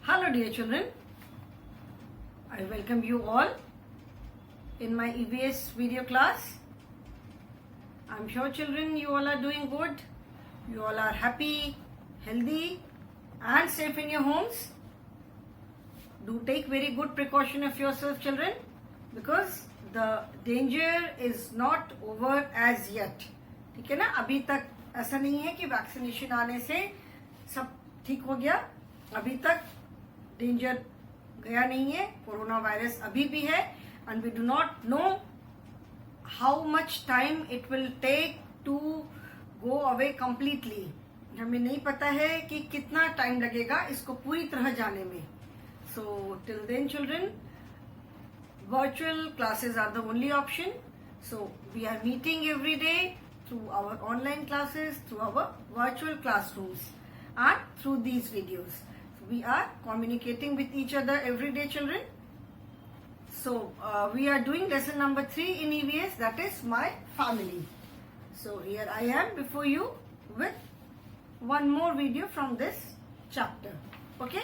Hello dear children, I welcome you all in my EVS video class. I'm sure children you all are doing good, you all are happy, healthy and safe in your homes. Do take very good precaution of yourself children, because the danger is not over as yet. ठीक है ना, अभी तक ऐसा नहीं है कि vaccination आने से सब ठीक हो गया. अभी तक डेंजर गया नहीं है. कोरोना वायरस अभी भी है and we do not know how much time it will take to go away completely. हमें नहीं पता है कि कितना टाइम लगेगा इसको पूरी तरह जाने में. So till then children, virtual classes are the only option. So we are meeting every day through our online classes, through our virtual classrooms and through these videos. So we are communicating with each other every day children. So we are doing lesson number 3 in EVS, that is my family. So here I am before you with one more video from this chapter. Okay,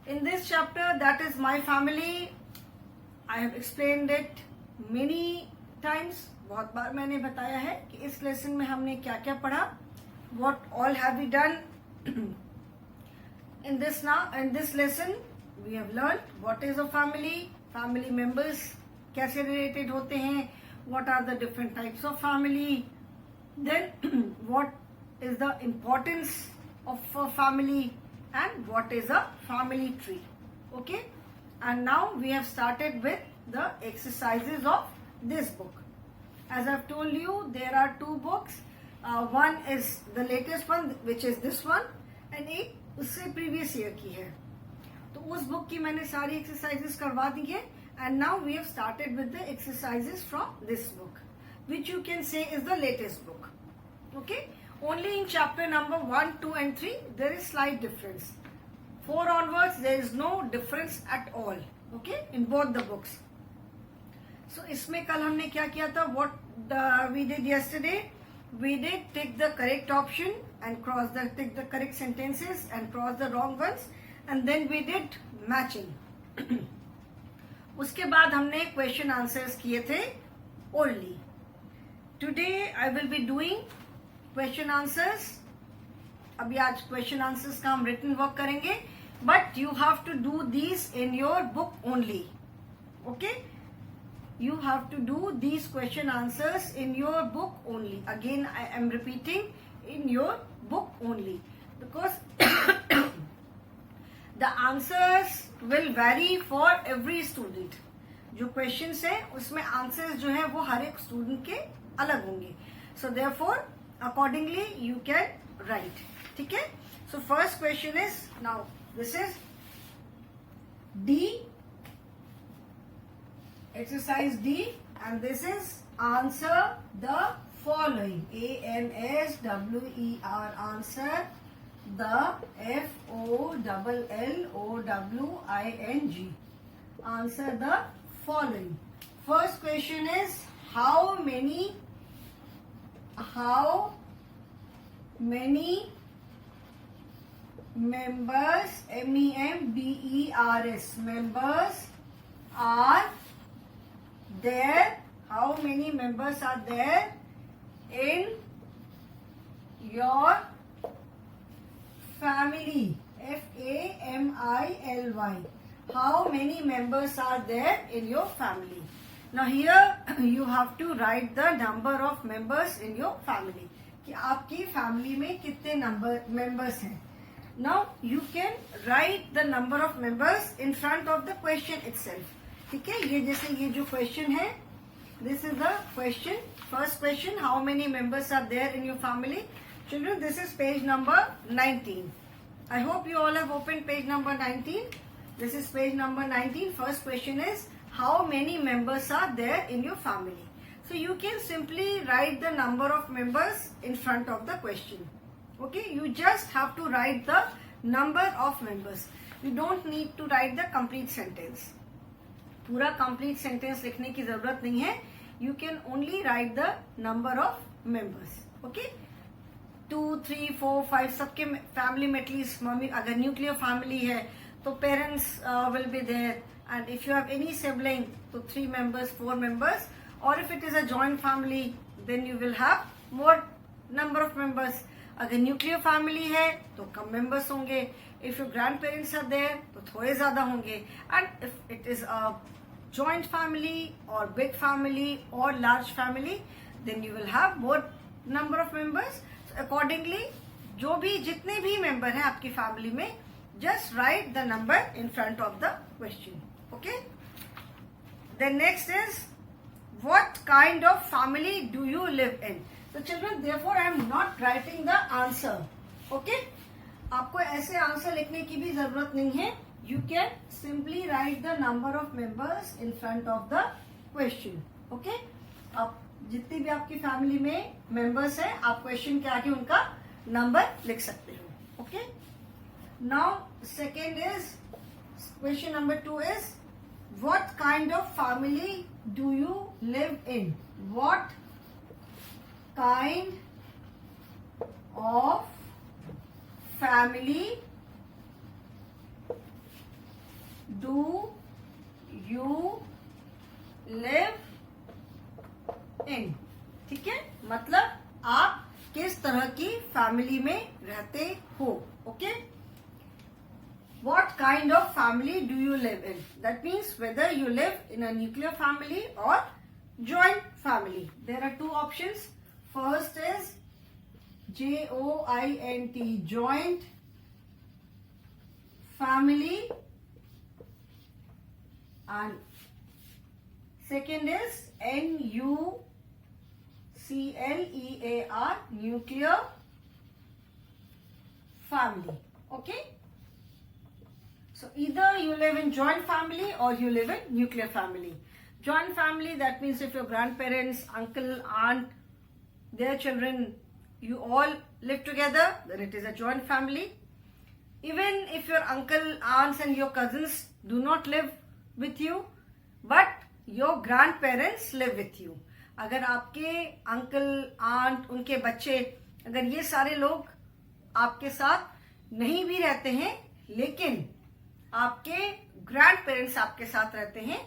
in this chapter, that is my family, I have explained it many times. बहुत बार मैंने बताया है कि इस lesson में हमने क्या क्या पढ़ा. What all have we done in this lesson? We have learned what is a family, family members कैसे related होते हैं, what are the different types of family, then what is the importance of a family and what is a family tree. Okay, and now we have started with the exercises of this book. As I've told you, there are 2 books. One is the latest one, which is this one, and एक उससे previous year की है. तो उस book की मैंने सारी exercises करवा दी है, and now we have started with the exercises from this book, which you can say is the latest book. Okay, only in chapter number 1, 2 and 3 there is slight difference. 4 onwards there is no difference at all. Okay, in both the books. So इसमें कल हमने क्या किया था? What we did yesterday, we did take the correct option and take the correct sentences and cross the wrong ones, and then we did matching. उसके बाद हमने question answers किए थे only. Today I will be doing question answers. अभी आज question answers का हम written work करेंगे, but you have to do these in your book only. Okay, you have to do these question answers in your book only. Again I am repeating, in your book only, because the answers will vary for every student. जो questions है उसमें answers जो है वो हर एक student के अलग होंगे. So therefore accordingly you can write. ठीक है. So first question is, now this is D, exercise D, and this is answer the following. ANSWER, answer the FOLLOWING, answer the following. First question is, how many members, members, members are there? How many members are there in your family? FAMILY. How many members are there in your family? Now here you have to write the number of members in your family. कि आपकी family में कितने members हैं. Now you can write the number of members in front of the question itself. ठीक है, ये जैसे ये जो question है, this is the question. First question, how many members are there in your family? Children, this is page number 19. I hope you all have opened page number 19. This is page number 19. First question is, how many members are there in your family? So you can simply write the number of members in front of the question. Okay, you just have to write the number of members. You don't need to write the complete sentence. पूरा complete sentence लिखने की जरूरत नहीं है. You can only write the number of members. Okay. 2, 3, 4, 5 सबके family में at least mummy, अगर nuclear family है तो parents will be there, and if you have any sibling तो 3 members, 4 members, और if it is a joint family then you will have more number of members. अगर nuclear family है तो कम members होंगे. If your grand parents are there तो थोड़े ज्यादा होंगे. And if it is a joint family और बिग फैमिली और large family then you will have more number of members. Accordingly जो भी जितने भी मेंबर हैं आपकी फैमिली में, just write the number in front of the question. Okay. Then next is, what kind of family do you live in? So children, therefore I am not writing the answer. Okay. आपको ऐसे answer लिखने की भी जरूरत नहीं है. You can simply write the number of members in front of the question. Okay. आप जितनी भी आपकी फैमिली में मेंबर्स हैं, आप क्वेश्चन के आगे उनका नंबर लिख सकते हो. Okay. Now second is, question number 2 is, what kind of family do you live in? What kind of family do you live in? ठीक है, मतलब आप किस तरह की फैमिली में रहते हो. Okay. What kind of family do you live in? That means whether you live in a nuclear family or joint family. There are 2 options. First is JOINT, joint family, and second is NUCLEAR, nuclear family. Okay. So either you live in joint family or you live in nuclear family. Joint family, that means if your grandparents, uncle, aunt, their children, you all live together, then it is a joint family. Even if your uncle, aunts and your cousins do not live with you, but your grandparents live with you. अगर आपके uncle, aunt, उनके बच्चे, अगर ये सारे लोग आपके साथ नहीं भी रहते हैं, लेकिन आपके ग्रैंड पेरेंट्स आपके साथ रहते हैं,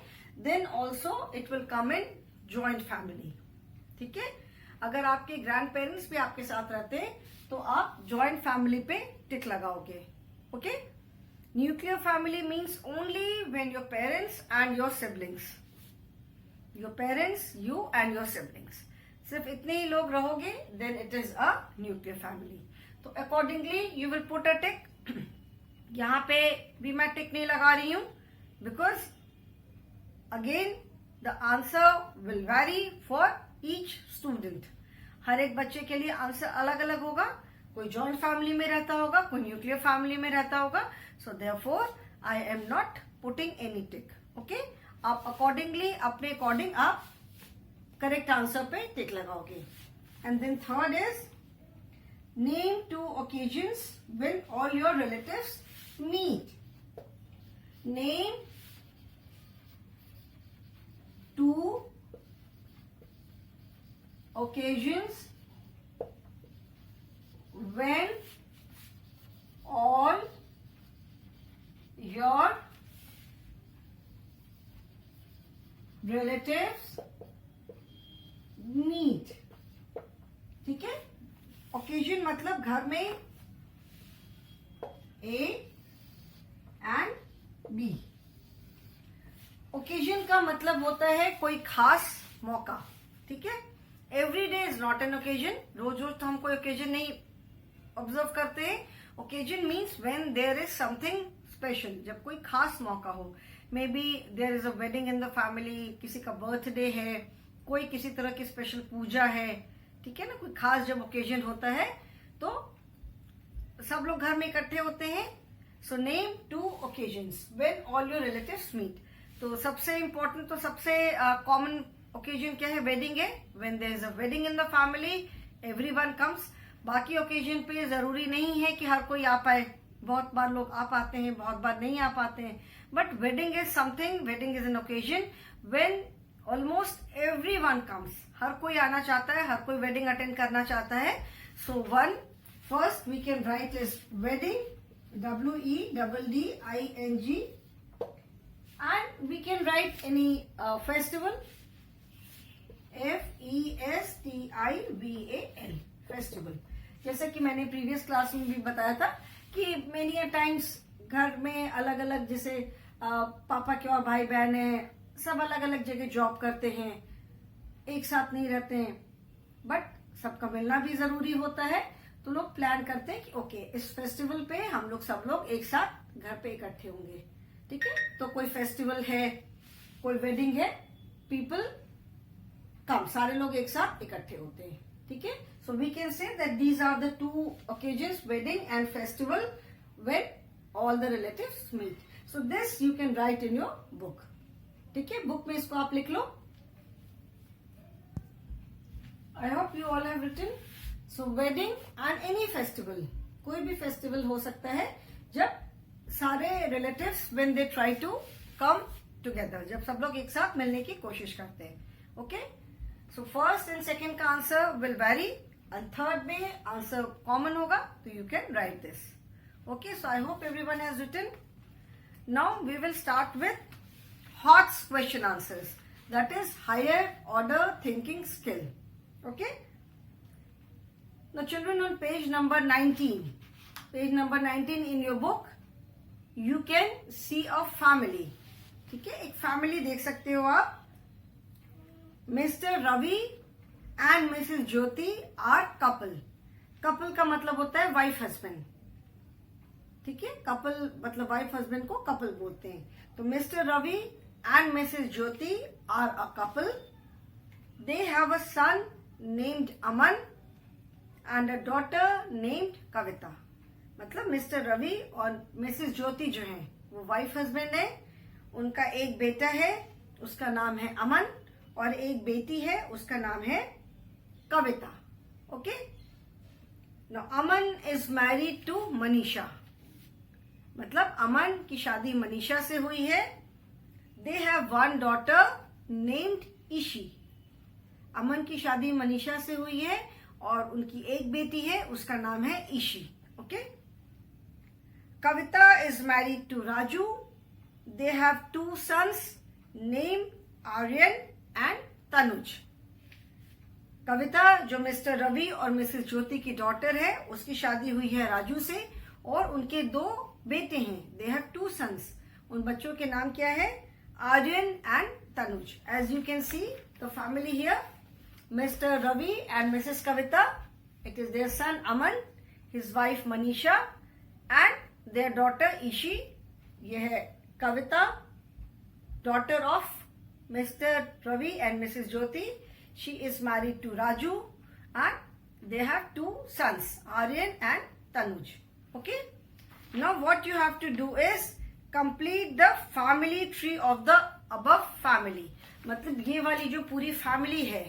then also it will come in joint family. ठीक है. अगर आपके ग्रैंड पेरेंट्स भी आपके साथ रहते हैं तो आप ज्वाइंट फैमिली पे टिक लगाओगे. Okay. Nuclear family means only when your parents and your siblings, your parents, you and your siblings, सिर्फ इतने ही लोग रहोगे, then it is a nuclear family. तो accordingly you will put a tick. यहां पे भी मैं टिक नहीं लगा रही हूं, because again the answer will vary for each student. हर एक बच्चे के लिए आंसर अलग अलग होगा. कोई जॉइंट फैमिली में रहता होगा, कोई न्यूक्लियर फैमिली में रहता होगा. So therefore I am not putting any tick. Okay. आप अकॉर्डिंगली, अपने अकॉर्डिंग आप करेक्ट आंसर पे टिक लगाओगे. And then third is, name 2 occasions when all your relatives meet. Name 2 occasions when all your relatives meet. ठीक है. Occasion मतलब घर में ए एंड बी. ओकेजन का मतलब होता है कोई खास मौका. ठीक है. Every day is not an occasion. रोज रोज तो हम कोई ओकेजन नहीं ऑब्जर्व करते. Occasion means when there is something special, जब कोई खास मौका हो. May be there is a wedding in the family, किसी का बर्थडे है, कोई किसी तरह की स्पेशल पूजा है. ठीक है ना. कोई खास जब ओकेजन होता है तो सब लोग घर में इकट्ठे होते हैं. So name 2 occasions when all your relatives meet. तो सबसे इंपॉर्टेंट, तो सबसे कॉमन ओकेजन क्या है? वेडिंग है. When there is a wedding in the family, everyone comes. बाकी ओकेजन पे जरूरी नहीं है कि हर कोई आ पाए. बहुत बार लोग आ पाते हैं, बहुत बार नहीं आ पाते हैं. But wedding is something, wedding is an occasion when almost everyone comes. हर कोई आना चाहता है, हर कोई वेडिंग अटेंड करना चाहता है. सो 1 first we can write is wedding, WEDDING, and we can write any festival, FESTIVAL, festival. जैसे कि मैंने प्रीवियस क्लास में भी बताया था कि मेनी टाइम्स घर में अलग अलग, जैसे पापा के और भाई बहन है, सब अलग अलग जगह जॉब करते हैं, एक साथ नहीं रहते हैं, बट सबका मिलना भी जरूरी होता है. तो लोग प्लान करते हैं कि ओके इस फेस्टिवल पे हम लोग सब लोग एक साथ घर पे इकट्ठे होंगे. ठीक है, तो कोई फेस्टिवल है, कोई वेडिंग है, पीपल कम, सारे लोग एक साथ इकट्ठे होते हैं. ठीक है, so we can say that these are the two occasions, wedding and festival, when all the relatives meet. So this you can write in your book. ठीक है, बुक में इसको आप लिख लो. I hope you all have written. So wedding and any festival, कोई भी festival हो सकता है जब सारे relatives when they try to come together, जब सब लोग एक साथ मिलने की कोशिश करते हैं. Okay, so first and second का answer will vary, and third में आंसर कॉमन होगा, तो you can write this. Okay, so I hope everyone has written. Now we will start with HOTS question answers, that is higher order thinking skill. Okay, now children, on page number 19 in your book you can see a family. ठीक है, एक family देख सकते हो आप. Mr Ravi and Mrs Jyoti are couple. Couple का मतलब होता है वाइफ हस्बैंड. ठीक है, कपल मतलब वाइफ हस्बैंड को कपल बोलते हैं. तो Mr Ravi and Mrs Jyoti are a couple. They have a son named Aman and a daughter named Kavita. मतलब मिस्टर रवि और मिसेस ज्योति जो हैं वो वाइफ हस्बैंड है. उनका एक बेटा है, उसका नाम है अमन, और एक बेटी है, उसका नाम है Kavita. Okay, now Aman is married to Manisha. मतलब अमन की शादी मनीषा से हुई है. They have one daughter named Ishi. Aman की शादी मनीषा से हुई है और उनकी एक बेटी है, उसका नाम है Ishi. Okay, Kavita is married to Raju. They have two sons named Aryan and Tanuj. Kavita जो मिस्टर रवि और मिसेस ज्योति की डॉटर है, उसकी शादी हुई है राजू से, और उनके दो बेटे हैं. They have two sons. उन बच्चों के नाम क्या है? Aryan and Tanuj. As you can see the family here, mister Ravi and Mrs Kavita, it is their son Aman, his wife Manisha and their daughter Ishi. ये है Kavita, daughter of Mr. Ravi and Mrs. Jyoti. She is married to Raju and they have two sons, Aryan and Tanuj. Okay. Now what you have to do is complete the family tree of the above family. मतलब ये वाली जो पूरी family है,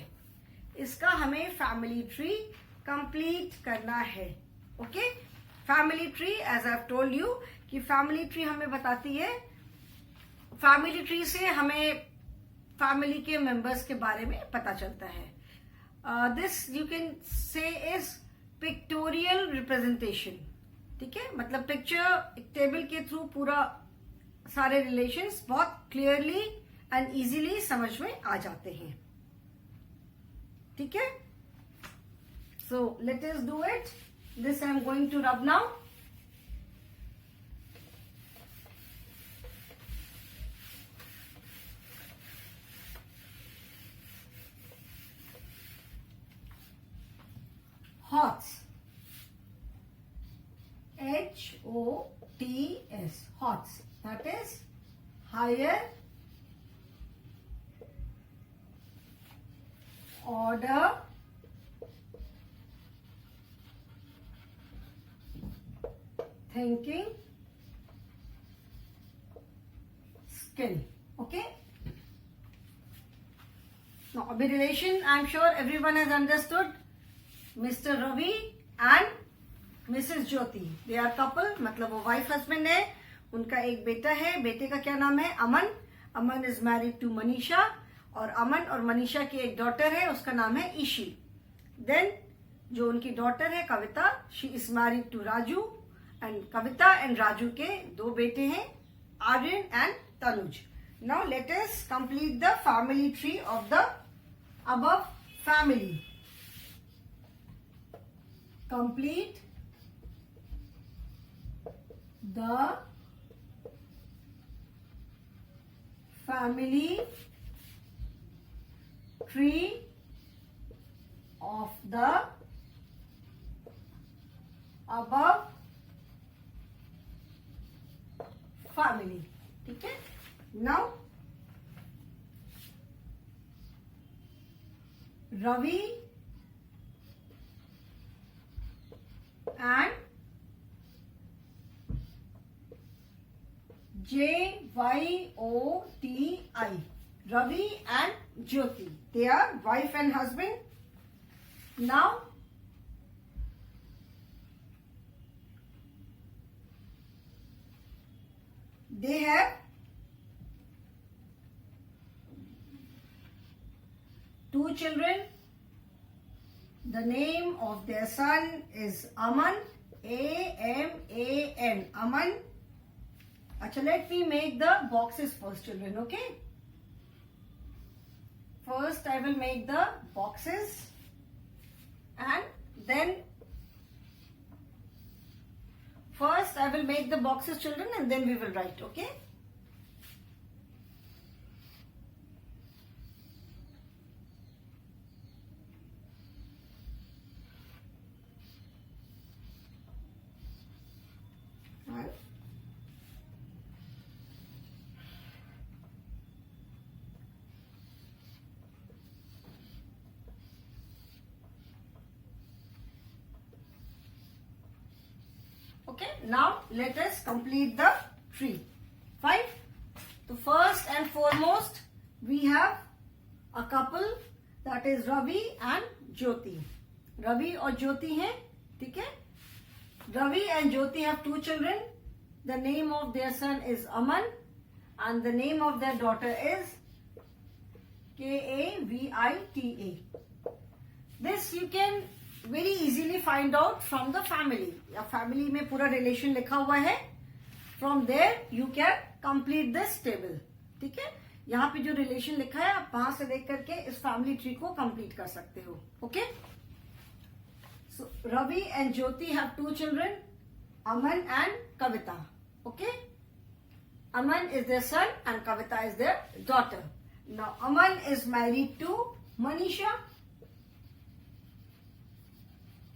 इसका हमें family tree complete करना है. Okay, family tree as I have told you कि फैमिली ट्री हमें बताती है, फैमिली ट्री से हमें फैमिली के मेंबर्स के बारे में पता चलता है. This you can say is pictorial representation. ठीक है, मतलब पिक्चर, एक टेबल के थ्रू पूरा सारे रिलेशंस बहुत क्लियरली एंड इजीली समझ में आ जाते हैं. ठीक है, so let us do it. This I am going to rub now. HOTS, HOTS, HOTS, that is higher order thinking skill. Okay, now a relation, I am sure everyone has understood. Mr. Ravi and Mrs. Jyoti, they are couple, मतलब वो wife husband है. उनका एक बेटा है, बेटे का क्या नाम है? अमन. अमन इज मैरिड टू मनीषा, और अमन और मनीषा की एक डॉटर है, उसका नाम है ईशी. देन जो उनकी डॉटर है Kavita, she is married to Raju, and Kavita and Raju के 2 बेटे हैं, Aryan and Tanuj. Now let us complete the family tree of the above family. Complete the family tree of the above family. ठीक है. Now Ravi and Jyoti, Ravi and Jyoti, they are wife and husband. Now they have 2 children. The name of their son is Aman, Aman, Aman. Acha, let me make the boxes first, children, okay? First I will make the boxes, and then first I will make the boxes, children, and then we will write, okay? Okay, now let us complete the tree. 5. So first and foremost, we have a couple, that is Ravi and Jyoti. Ravi और Jyoti हैं, ठीक है? Ravi and Jyoti have 2 children. The name of their son is Aman, and the name of their daughter is Kavita. This you can very easily find out from the family. या family में पूरा relation लिखा हुआ है. From there you can complete this table. ठीक है? यहाँ पे जो relation लिखा है आप वहां से देख करके इस family tree को complete कर सकते हो. Okay? So Ravi and Jyoti have 2 children, Aman and Kavita. Okay? Aman is their son and Kavita is their daughter. Now Aman is married to Manisha.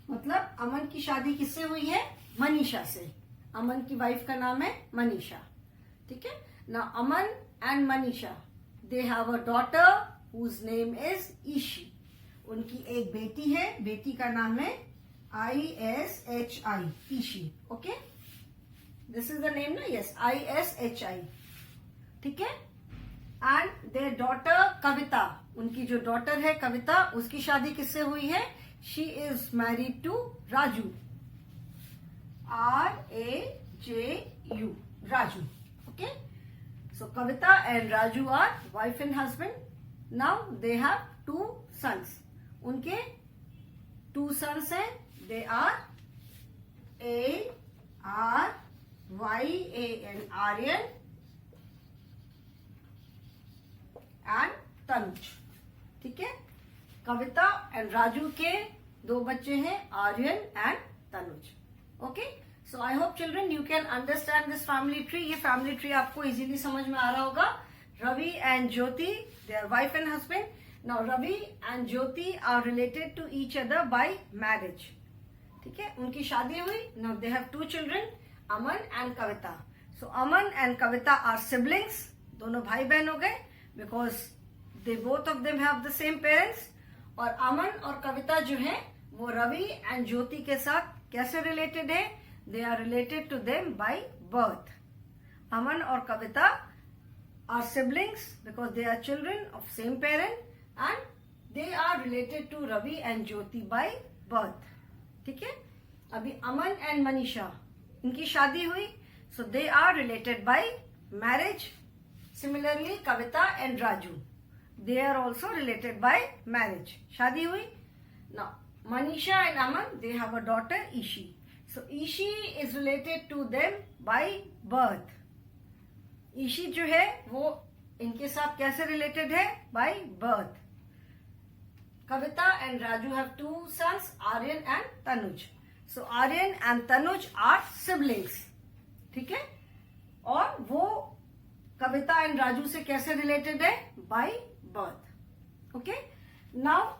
मतलब अमन की शादी किससे हुई है? मनीषा से. अमन की वाइफ का नाम है मनीषा. ठीक है. Now Aman and Manisha, they have a daughter whose name is Ishi. उनकी एक बेटी है, बेटी का नाम है ISHI, Ishi. Okay, this is the name ना? Yes, ISHI. ठीक है. एंड देयर डॉटर कविता, उनकी जो डॉटर है कविता, उसकी शादी किससे हुई है? She is married to Raju. RAJU. Raju. Okay. So Kavita and Raju are wife and husband. Now they have 2 sons. उनके 2 sons हैं. They are ARYAN, Aryan and Tanuj. ठीक है. कविता एंड राजू के 2 बच्चे हैं, Aryan and Tanuj. Okay, so I hope children you can understand this family tree. ये family tree आपको easily समझ में आ रहा होगा. Ravi and Jyoti, they are wife and husband. Now Ravi and Jyoti are related to each other by marriage. ठीक है, उनकी शादी हुई. Now they have 2 children, Aman and Kavita. So Aman and Kavita are siblings. दोनों भाई बहन हो गए because they both of them have the same parents. और अमन और कविता जो है वो रवि एंड ज्योति के साथ कैसे रिलेटेड है? They are related to them by birth. Aman और Kavita are siblings because they are children of same parent and they are related to Ravi and Jyoti by birth. ठीक है. अभी अमन एंड मनीषा, इनकी शादी हुई. So they are related by marriage. Similarly Kavita and Raju, they are also related by marriage. शादी हुई. Now Manisha and Aman, they have a daughter Ishi. So Ishi is related to them by birth. Ishi जो है वो इनके साथ कैसे related है? By birth. Kavita and Raju have two sons, Aryan and Tanuj. So Aryan and Tanuj are siblings. ठीक है? और वो कविता एंड राजू से कैसे रिलेटेड है? By birth. Okay. Now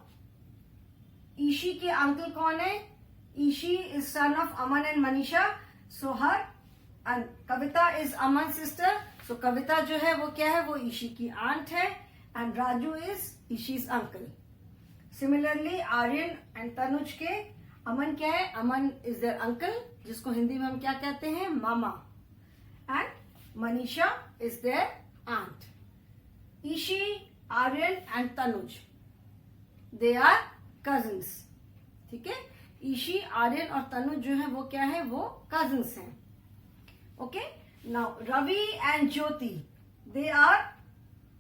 Ishi के अंकल कौन है? Ishi is son of Aman and Manisha. So her and Kavita is Aman sister. So Kavita जो है वो क्या है? वो ईशी की आंट है and Raju is Ishi's uncle. Similarly Aryan and Tanuj के अमन क्या है? अमन इज देयर अंकल, जिसको हिंदी में हम क्या कहते हैं? मामा. And Manisha is their aunt. Ishi, Aryan and Tanuj, they are cousins. ठीक है? ईशी, आर्यन और तनुज जो है वो क्या है? वो cousins हैं. Okay? Now Ravi and Jyoti, they are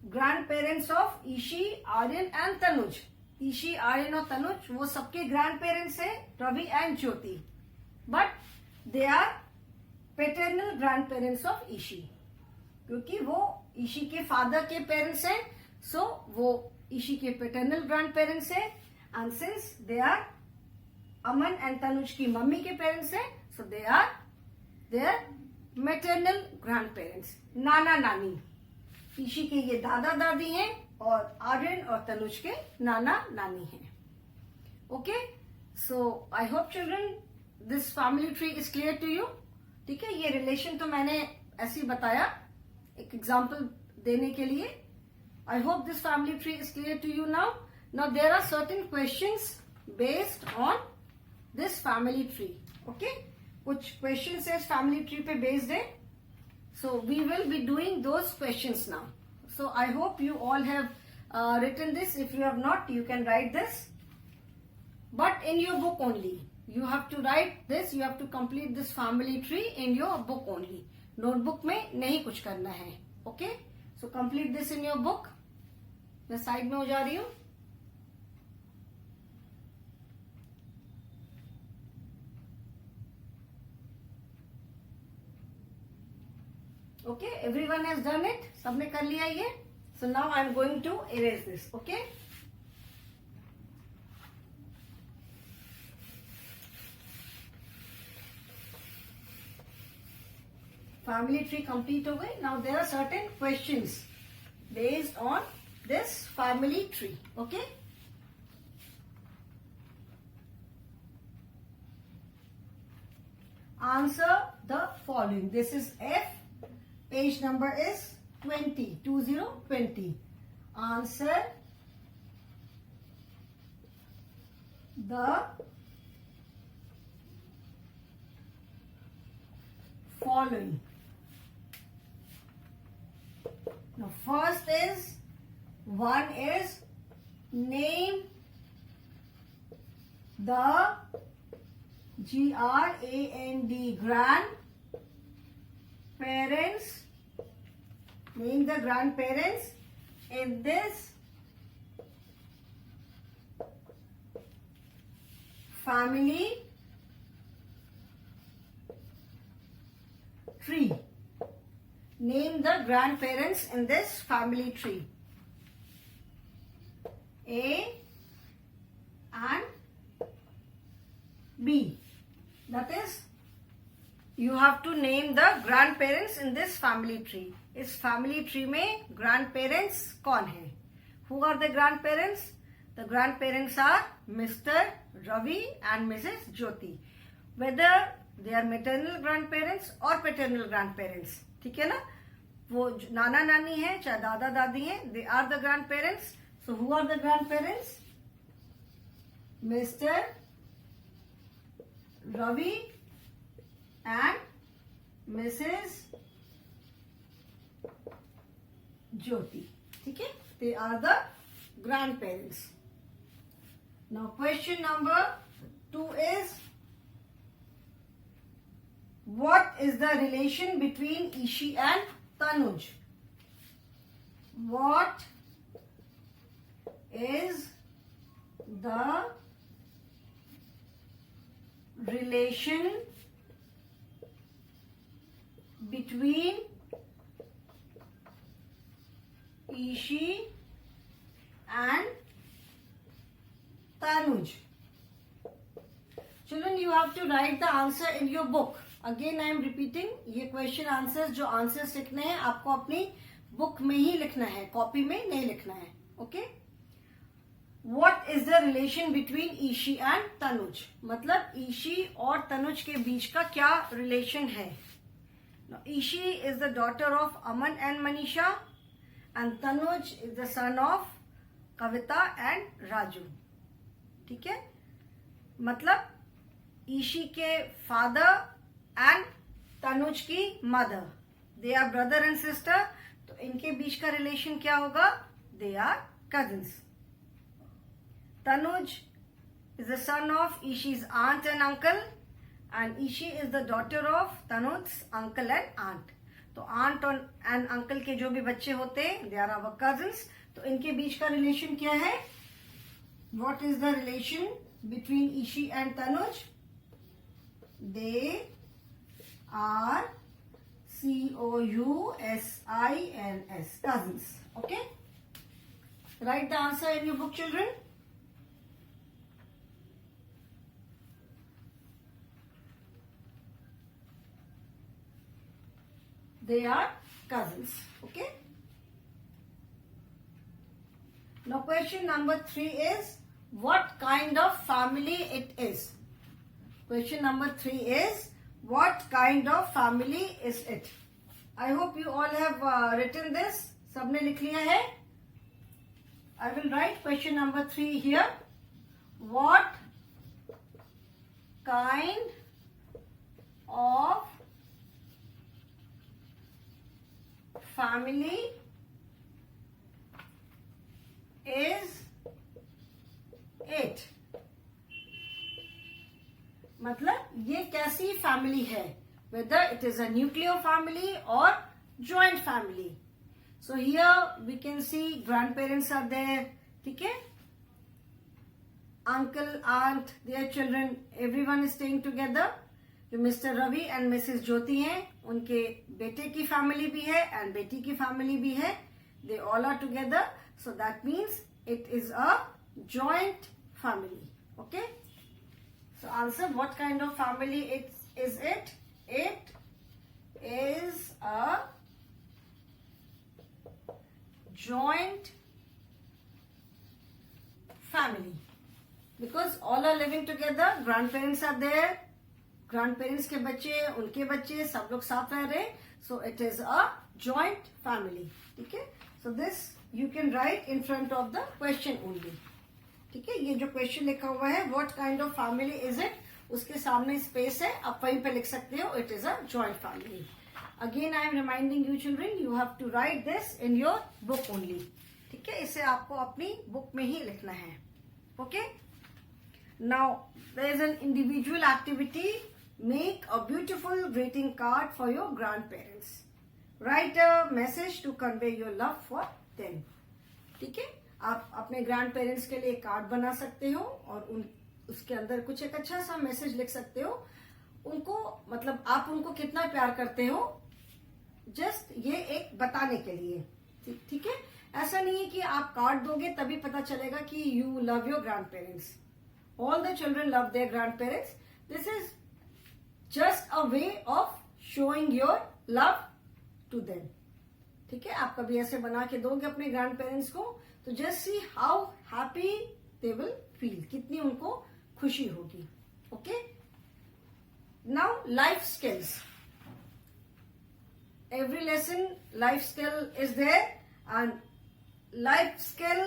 grandparents of Ishi, Aryan and Tanuj. ईशी, आर्यन और तनुज वो सबके grandparents हैं, Ravi and Jyoti. But they are paternal grandparents of Ishi, क्योंकि वो ईशी के फादर के पेरेंट्स हैं. सो वो ईशी के पैटर्नल ग्रैंड पेरेंट्स हैं. And since they are Aman and Tanuj की मम्मी के पेरेंट्स हैं, so they are their maternal grandparents. नाना नानी, ईशी के ये दादा दादी हैं और आर्यन और तनुज के नाना नानी हैं. Okay. So I hope children this family tree is clear to you. ठीक है? ये रिलेशन तो मैंने ऐसे ही बताया एक एग्जाम्पल देने के लिए. I hope this family tree is clear to you now. Now there are certain questions based on this family tree. Okay. कुछ क्वेश्चंस इस फैमिली ट्री पे बेस्ड है. So we will be doing those questions now. So I hope you all have written this. If you have not, you can write this, but in your book only. You have to write this. You have to complete this family tree in your book only. Notebook में नहीं कुछ करना है. Okay? So complete this in your book. मैं side में हो जा रही हूँ. Okay? Everyone has done it. सबने कर लिया ये. So now I am going to erase this. Okay? Family tree complete हो गई. Now there are certain questions based on this family tree. Okay? Answer the following. This is F. Page number is 20. 20. Answer the following. Now first is, one is name the GRAND grandparents. Name the grandparents in this family tree. Name the grandparents in this family tree. A and B. That is, you have to name the grandparents in this family tree. इस family tree में grandparents कौन है? Who are the grandparents? The grandparents are Mr. Ravi and Mrs. Jyoti. Whether they are maternal grandparents or paternal grandparents. ठीक है ना? वो नाना नानी है चाहे दादा दादी हैं, they are the grandparents. So who are the grandparents? Mr. Ravi and Mrs. Jyoti. ठीक है? They are the grandparents. Now question number 2 is, what is the relation between Ishi and Tanuj? What is the relation between Ishi and Tanuj. Children, you have to write the answer in your book. Again I am repeating, ये question answers जो answers लिखने हैं आपको अपनी book में ही लिखना है, कॉपी में नहीं लिखना है. Okay. What is the relation between Ishi and Tanuj? मतलब ईशी और तनुज के बीच का क्या रिलेशन है? Ishi is the daughter of Aman and Manisha and Tanuj is the son of Kavita and Raju. ठीक है. मतलब ईशी के फादर एंड तनुज की mother, they are brother and sister. तो इनके बीच का रिलेशन क्या होगा? They are cousins. Tanuj is the son of Ishi's aunt and uncle, and Ishi is the daughter of Tanuj's uncle and aunt. तो aunt and uncle के जो भी बच्चे होते हैं, they are our cousins. तो इनके बीच का relation क्या है? What is the relation between Ishi and Tanuj? They are cousins, cousins. Okay? Write the answer in your book, children. They are cousins. Okay. Now question number 3 is, what kind of family it is? Question number 3 is, what kind of family is it? I hope you all have written this. सबने लिख लिया है? I will write question number 3 here. What kind of family is it? मतलब ये कैसी family है? Whether it is a nuclear family or joint family. So here we can see grandparents are there. ठीक है? Uncle, aunt, their children, everyone is staying together. जो mister Ravi and Mrs ज्योति हैं, उनके बेटे की फैमिली भी है एंड बेटी की फैमिली भी है. They all are together. So that means it is a joint family. Okay. So answer, what kind of family it is? It is a joint family because all are living together. Grand parents are there. Grand parents के बच्चे, उनके बच्चे, सब लोग साथ रह रहे. So it is a joint family. ठीक है. So this you can write in front of the question only. ठीक है. ये जो क्वेश्चन लिखा हुआ है, what kind of family is it, उसके सामने स्पेस है, आप वहीं पे लिख सकते हो. It is a joint family. Again I am reminding you children, you have to write this in your book only. ठीक है. इसे आपको अपनी बुक में ही लिखना है. Okay. Now there is an individual activity. Make a beautiful greeting card for your grandparents. Write a message to convey your love for them. ठीक है. आप अपने ग्रैंड के लिए कार्ड बना सकते हो और उसके अंदर कुछ एक अच्छा सा मैसेज लिख सकते हो. उनको मतलब आप उनको कितना प्यार करते हो, जस्ट ये एक बताने के लिए. ठीक है. ऐसा नहीं है कि आप कार्ड दोगे तभी पता चलेगा कि you love your grand parents. All the children love their grand parents. This is just a way of showing your love to them. ठीक है. आप कभी ऐसे बना के दोगे अपने ग्रैंड पेरेंट्स को, तो just see how happy they will feel, कितनी उनको खुशी होगी. Okay. Now life skills. Every lesson life skill is there and life skill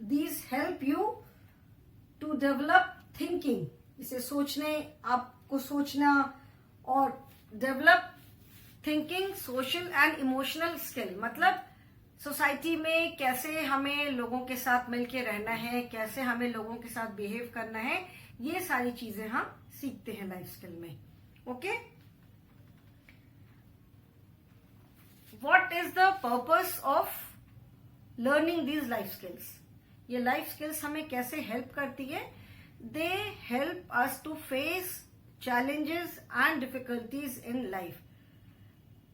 these help you to develop thinking. इसे सोचने, आपको सोचना और develop thinking, social and emotional skill. मतलब सोसाइटी में कैसे हमें लोगों के साथ मिलके रहना है, कैसे हमें लोगों के साथ बिहेव करना है, ये सारी चीजें हम सीखते हैं लाइफ स्किल में. Okay. What is the purpose of learning these life skills? ये लाइफ स्किल्स हमें कैसे हेल्प करती है? they help us to face challenges and difficulties in life.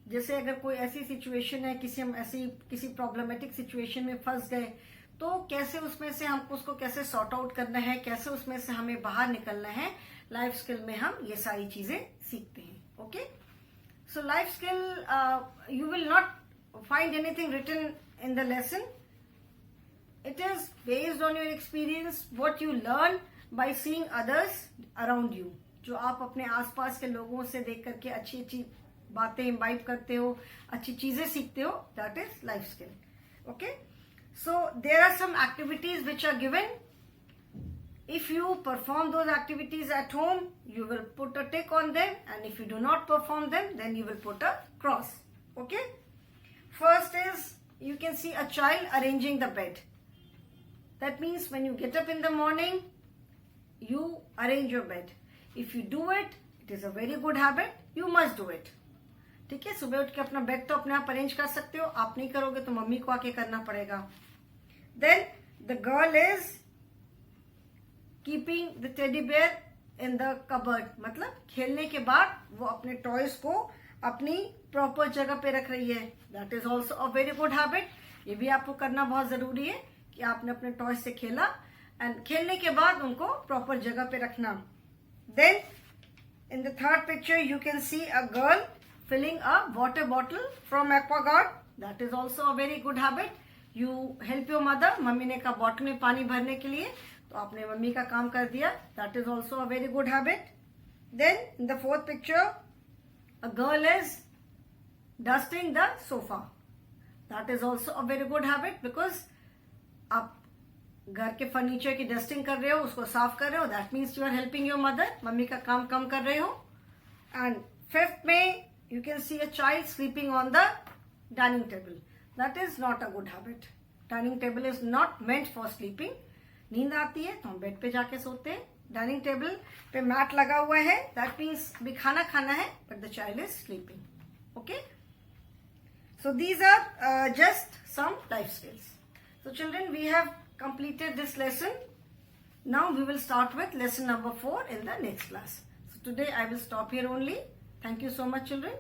जैसे अगर कोई ऐसी सिचुएशन है, हम किसी प्रॉब्लमेटिक सिचुएशन में फंस गए, तो कैसे उसमें से हमको उसको कैसे सॉर्ट आउट करना है, कैसे उसमें से हमें बाहर निकलना है, लाइफ स्किल में हम ये सारी चीजें सीखते हैं. Okay, so life skill you will not find anything written in the lesson. It is based on your experience, what you learn by seeing others around you. जो आप अपने आसपास के लोगों से देख करके अच्छी अच्छी बातें इम्बाइब करते हो, अच्छी चीजें सीखते हो, that is life skill. Okay, so there are some activities which are given. If you perform those activities at home, you will put a tick on them, and if you do not perform them, then you will put a cross. Okay, first is you can see a child arranging the bed. That means when you get up in the morning, you arrange your bed. If you do it, it is a very good habit. You must do it. ठीक है, सुबह उठ के अपना bed तो अपने आप arrange कर सकते हो. आप नहीं करोगे तो मम्मी को आके करना पड़ेगा. Then the girl is keeping the teddy bear in the cupboard. मतलब खेलने के बाद वो अपने टॉयज को अपनी प्रॉपर जगह पे रख रही है. That is also a very good habit. ये भी आपको करना बहुत जरूरी है कि आपने अपने टॉय से खेला एंड खेलने के बाद उनको प्रॉपर जगह पे रखना. Then in the third picture you can see a girl filling a water bottle from Aquaguard. That is also a very good habit. You help your mother. Mummy ने कहा बॉटल में पानी भरने के लिए, तो आपने मम्मी का काम कर दिया. That is also a very good habit. Then in the fourth picture a girl is dusting the sofa. That is also a very good habit, because आप घर के फर्नीचर की डस्टिंग कर रहे हो, उसको साफ कर रहे हो. That means you are helping your mother. Mummy का काम कम कर रहे हो. एंड फिफ्थ में you can see a child sleeping on the dining table. That is not a good habit. Dining table is not meant for sleeping. नींद आती है तो हम बेड पे जाके सोते हैं. डाइनिंग टेबल पे मैट लगा हुआ है. दैट मीन्स भी खाना खाना है, but the child is sleeping. Okay, so these are just some life skills. So children, we have completed this lesson. Now we will start with lesson number 4 in the next class. So today I will stop here only. Thank you so much, children.